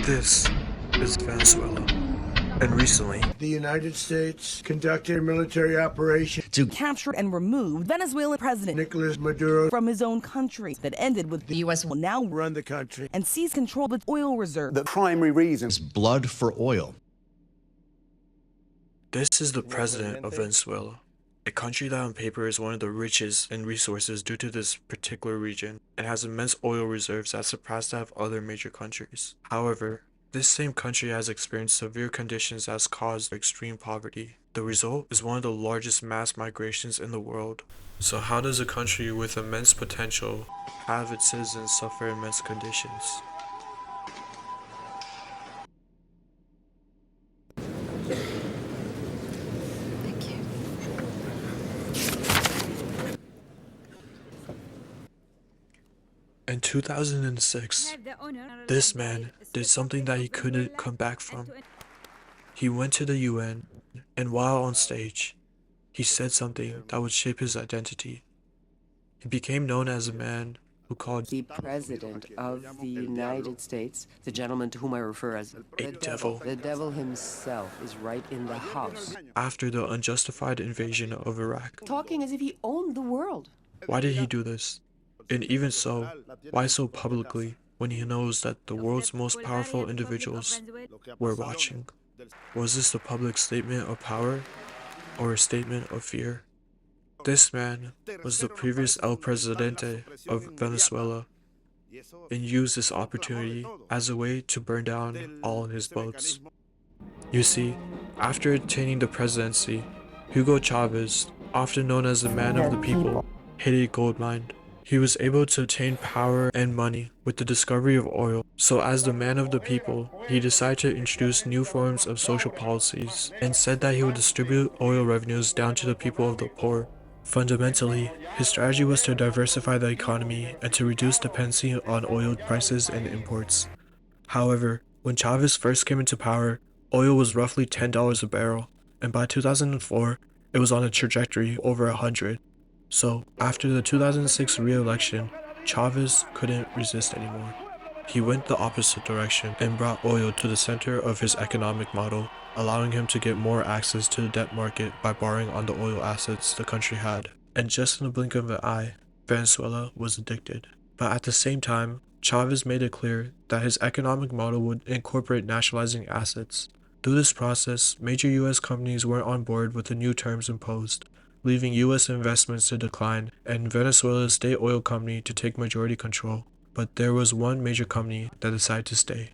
This is Venezuela, and recently, The United States conducted a military operation to capture and remove Venezuelan President Nicolas Maduro from his own country that ended with the U.S. will now run the country and seize control of its oil reserve. The primary reason is blood for oil. this is the president of Venezuela, a country that on paper is one of the richest in resources due to this particular region and has immense oil reserves that surpass that of other major countries. However, this same country has experienced severe conditions that has caused extreme poverty. The result is one of the largest mass migrations in the world. So how does a country with immense potential have its citizens suffer immense conditions? Thank you. In 2006, this man did something that he couldn't come back from. He went to the UN, and while on stage, he said something that would shape his identity. He became known as a man who called the President of the United States, the gentleman to whom I refer as a devil the devil himself, is right in the house, after the unjustified invasion of Iraq. talking as if he owned the world. Why did he do this? And even so, why so publicly when he knows that the world's most powerful individuals were watching? Was this a public statement of power or a statement of fear? This man was the previous El Presidente of Venezuela and used this opportunity as a way to burn down all his boats. You see, after attaining the presidency, Hugo Chávez, often known as the man of the people, hit a gold mine. He was able to obtain power and money with the discovery of oil. So as the man of the people, he decided to introduce new forms of social policies and said that he would distribute oil revenues down to the people of the poor. Fundamentally, his strategy was to diversify the economy and to reduce dependency on oil prices and imports. However, when Chavez first came into power, oil was roughly $10 a barrel, and by 2004, it was on a trajectory over 100. So, after the 2006 re-election, Chavez couldn't resist anymore. He went the opposite direction and brought oil to the center of his economic model, allowing him to get more access to the debt market by borrowing on the oil assets the country had. And just in the blink of an eye, Venezuela was addicted. But at the same time, Chavez made it clear that his economic model would incorporate nationalizing assets. Through this process, major US companies weren't on board with the new terms imposed, leaving US investments to decline and Venezuela's state oil company to take majority control. But there was one major company that decided to stay.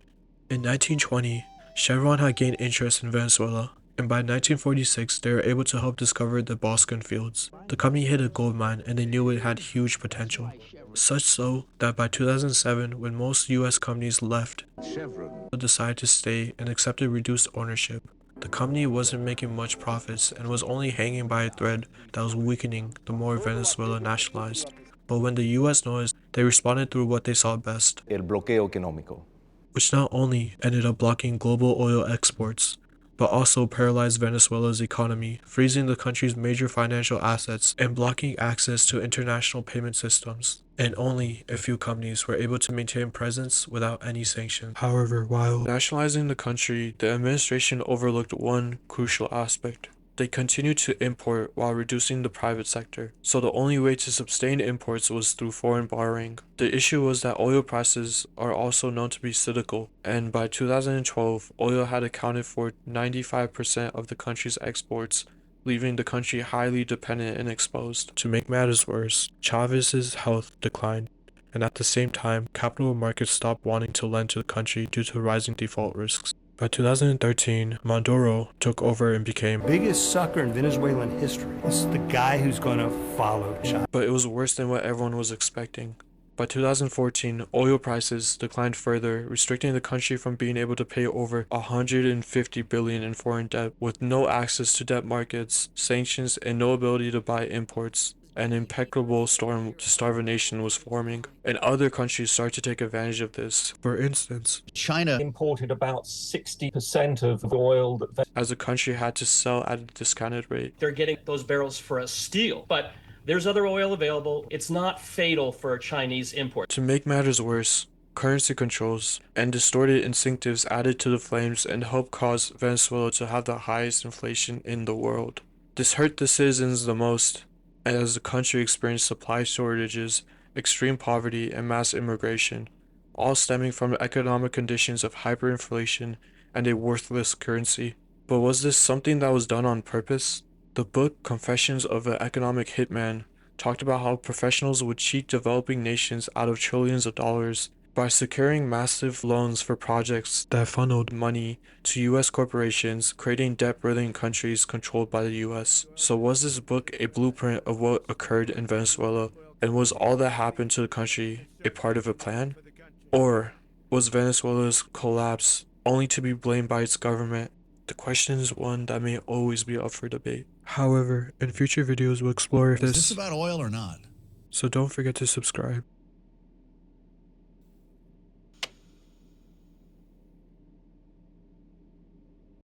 In 1920, Chevron had gained interest in Venezuela, and by 1946 they were able to help discover the Boscan fields. The company hit a gold mine and they knew it had huge potential. Such so that by 2007, when most US companies left, Chevron decided to stay and accepted reduced ownership. The company wasn't making much profits and was only hanging by a thread that was weakening the more Venezuela nationalized. But when the US noticed, they responded through what they saw best, El bloqueo económico. which not only ended up blocking global oil exports, but also paralyzed Venezuela's economy, freezing the country's major financial assets and blocking access to international payment systems. And only a few companies were able to maintain presence without any sanctions. However, while nationalizing the country, the administration overlooked one crucial aspect. They continued to import while reducing the private sector, so the only way to sustain imports was through foreign borrowing. The issue was that oil prices are also known to be cyclical, and by 2012, oil had accounted for 95% of the country's exports, leaving the country highly dependent and exposed. To make matters worse, Chavez's health declined, and at the same time, capital markets stopped wanting to lend to the country due to rising default risks. By 2013, Maduro took over and became biggest sucker in Venezuelan history. This is the guy who's gonna follow Chavez. but it was worse than what everyone was expecting. By 2014, oil prices declined further, restricting the country from being able to pay over $150 billion in foreign debt, with no access to debt markets, sanctions, and no ability to buy imports. An impeccable storm to starvation was forming, and other countries started to take advantage of this. For instance, China imported about 60% of the oil that as the country had to sell at a discounted rate. They're getting those barrels for a steal, but there's other oil available. It's not fatal for Chinese import. To make matters worse, currency controls, and distorted incentives added to the flames and helped cause Venezuela to have the highest inflation in the world. This hurt the citizens the most, as the country experienced supply shortages, extreme poverty, and mass immigration, all stemming from economic conditions of hyperinflation and a worthless currency. But was this something that was done on purpose? The book Confessions of an Economic Hitman talked about how professionals would cheat developing nations out of trillions of dollars by securing massive loans for projects that funneled money to US corporations, creating debt-ridden countries controlled by the US. So was this book a blueprint of what occurred in Venezuela, and was all that happened to the country a part of a plan? Or was Venezuela's collapse only to be blamed by its government? The question is one that may always be up for debate. However, in future videos we'll explore if Is this about oil or not? so don't forget to subscribe.